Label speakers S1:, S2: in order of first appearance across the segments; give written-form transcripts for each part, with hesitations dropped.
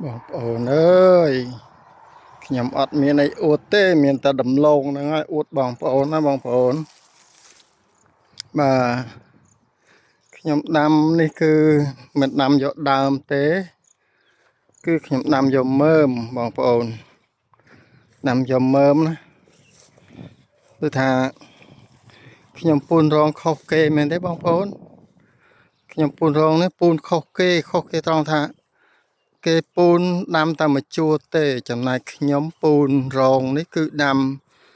S1: បងប្អូនអើយខ្ញុំអត់មានអីអួតទេមានតែដំឡូងហ្នឹងហើយអួតបងប្អូនណាបងប្អូនបាទខ្ញុំដាំនេះគឺមិនដាំយកដើមទេគឺខ្ញុំដាំយកមើមបងប្អូនដាំយកមើមណាគឺថាខ្ញុំពូនរងខុសគេមែនទេបងប្អូនខ្ញុំពូនរងនេះពូនខុសគេត្រង់ថាគេពូនដាំតែមួយជួរទេចំណែកខ្ញុំពូនរងនេះគឺដាំ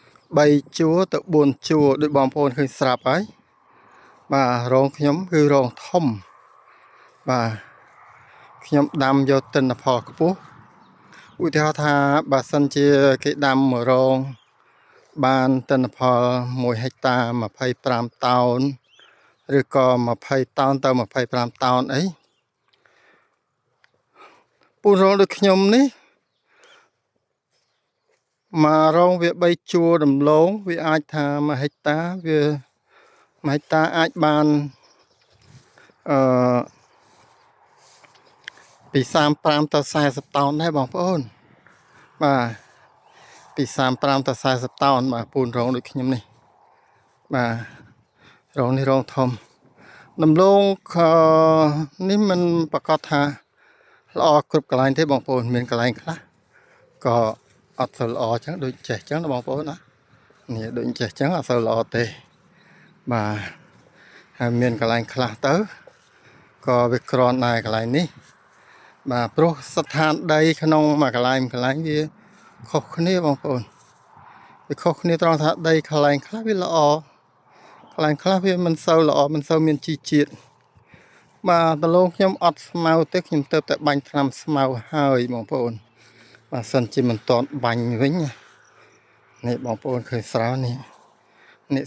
S1: 3ជួរទៅ4ជួរដូចបងប្អូនឃើញស្រាប់ហើយបាទរងខ្ញុំគឺរងធំបាទខ្ញុំដាំយកទិន្នផលខ្ពស់ឧទាហរណ៍ថាបើសិនជាគេដាំមួយរងបានទិន្នផល1ហិកតា25តោនឬក៏20តោនទៅ25តោនអីពូនរងដូចខ្ញុំនេះមករងវា3ជួរដំឡូងវាអាចថា1ហិកតាវា1ហិកតាអាចបានអឺពី35ទៅ40តោនដែរបងប្អូនបាទពី35ទៅ40តោនបាទពូនរងដូចខ្ញុំនេះបាទរងនេះរងធំដំឡូងនេះมันប្រកាសថាល្អគ្រប់កន្លែងទេបងប្អូនមានកន្លែងខ្លះក៏អត់សូវល្អចឹងដូចចេះចឹងណាបងប្អូនណានេះដូចចេះចឹងអត់សូវល្អទេបាទហើយមានកន្លែងខ្លះទៅក៏វាក្រាន់ដែរកន្លែងនេះបាទព្រោះស្ថានដីក្នុងមួយកន្លែងវាខុសគ្នាបងប្អូនវាខុសគ្នាត្រង់ថាដីកន្លែងខ្លះវាល្អកន្លែងខ្លះវាមិនសូវល្អមិនសូវមានជីជាតិបាទដលងខ្ញុំអត់ស្មៅទេខ្ញុំទៅតែបាញ់ថ្នាំស្មៅហើយបងប្អូនបាទសិនជាមិនតន់បាញ់វិញនេះបងប្អូនឃើញស្រោនេះ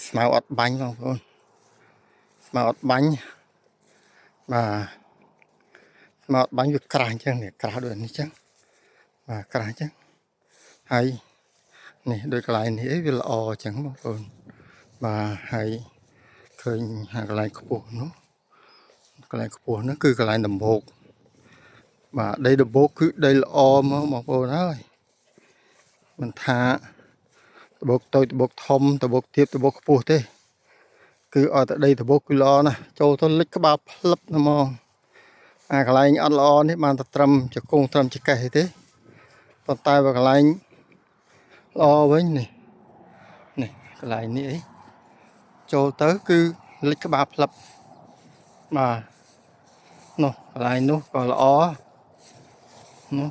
S1: ស្មៅអត់បាញ់បងប្អូនស្មៅអត់បាញ់បាទស្មៅអត់បាញ់វាក្រាស់អញ្ចឹងនេះក្រាស់ដូចនេះអញ្ចឹងបាទក្រាស់អញ្ចឹងហើយនេះដូចកន្លែងនេះអីវាល្អអញ្ចឹងបងប្អូនបាទហើយឃើញកន្លែងខ្ពស់នោះកន្លែងខ្ពស់នោះគឺកន្លែងដំបូកបាទដីដំបូកគឺដីល្អមកបងប្អូនហើយមិនថាដំបូកតូចដំបូកធំដំបូកទាបដំបូកខ្ពស់ទេគឺអត់តែដីដំបូកគឺល្អណាស់ចូលទៅលិចក្បាលផ្លឹបហ្មងអាកន្លែងអត់ល្អនេះបានតែត្រឹមចង្គង់ត្រឹមចកេះទេប៉ុន្តែបើកន្លែងល្អវិញនេះកន្លែងនេះអីចូលទៅគឺលិចក្បាលផ្លឹបបាទនោះកន្លែងនោះក៏ល្អនោះ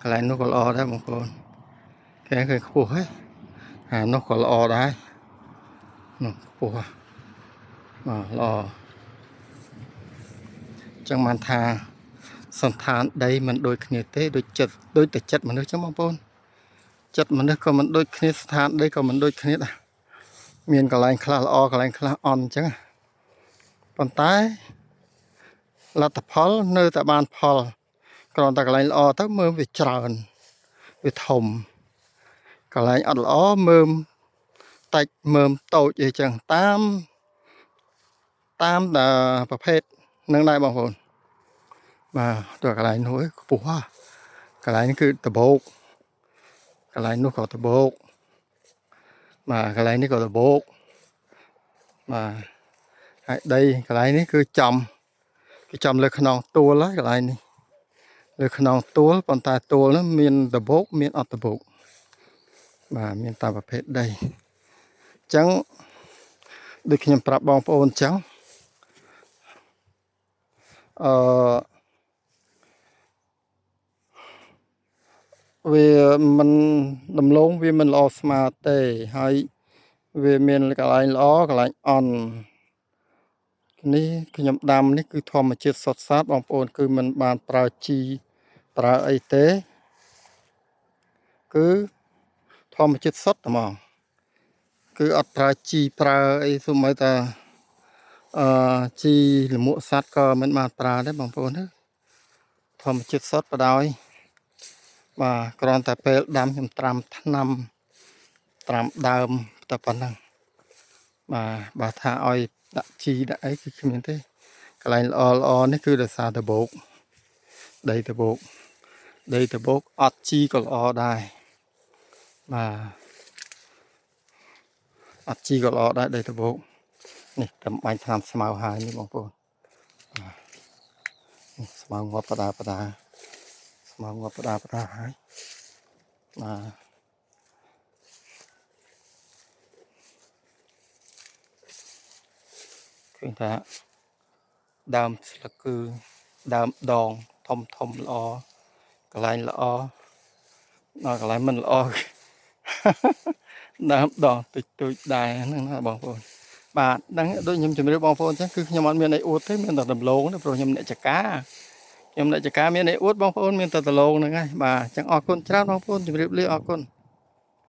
S1: កន្លែងនោះក៏ល្អដែរបងប្អូនគេឃើញខ្ពស់ហ៎អានោះក៏ល្អដែរនោះខ្ពស់បាទល្អចឹងបានថាសន្តានដីមិនដូចគ្នាទេដូចតែចិត្តមនុស្សចឹងបងប្អូនចិត្តមនុស្សក៏មិនដូចគ្នាស្ថានដីក៏មិនដូចគ្នាដែរមានកន្លែងខ្លះល្អកន្លែងខ្លះអន់ចឹងប៉ុន្តែលទ្ធផលនៅតែបានផលគ្រាន់តែកន្លែងល្អទៅមើលវាច្រើនវាធំកន្លែងអត់ល្អមើលតិចមើលតូចអីចឹងតាមប្រភេទនឹងដែរបងប្អូនបាទទៅកន្លែងនោះខ្ពស់ហ่ะកន្លែងនេះគឺដបោកកន្លែងនោះក៏ដបោកបាទកន្លែងនេះក៏ដបោកបាទហើយដីកន្លែងនេះគឺចំលើខ្នងទួលហើយកន្លែងនេះលើខ្នងទួលប៉ុន្តែទួលនោះមានដបោកមានអត់ដបោកបាទមានតាមប្រភេទដីអញ្ចឹងដូចខ្ញុំប្រាប់បងប្អូនអញ្ចឹងអឺវាមិនដំឡូងវាមិនល្អស្មើទេហើយវាមានកន្លែងល្អកន្លែងអន់នេះខ្ញុំដាំនេះគឺធម្មជាតិសុទ្ធសាធបងប្អូនគឺមិនបានប្រើជីប្រើអីទេគឺធម្មជាតិសុទ្ធហ្មងគឺអត់ប្រើជីប្រើអីសូម្បីតែជីលមួកសត្វក៏មិនបានប្រើដែរបងប្អូនណាធម្មជាតិសុទ្ធបដ ாய் បាទគ្រាន់តែពេលដាំខ្ញុំត្រាំថ្នាំត្រាំដើមតែប៉ុណ្ណឹងបាទបើថាឲ្យដាក់ជីដាក់អីគឺគ្មានទេកន្លែងល្អនេះគឺដោយសារដបោក đầy tờ bột ọt chi còn o đài mà ọt chi còn o đài đầy tờ bộtนี่ทำใบทำสมาหายนี่บางคนสมางวัปดาสมางวัปดาหายมาคือแต่ดามสลักคือดามดองทอมละอกระไรละอนอกระไรมันละอ ดามดองตุยได้นั่นนะบางคนបាទដឹងដូចខ្ញុំជម្រាបបងប្អូនចឹងគឺខ្ញុំអត់មានអីអួតទេមានតែដំឡូងទេព្រោះខ្ញុំអ្នកចកាខ្ញុំអ្នកចកាមានអីអួតបងប្អូនមានតែដំឡូងហ្នឹងហើយបាទអញ្ចឹងអរគុណច្រើនបងប្អូនជម្រាបលាអរគុណ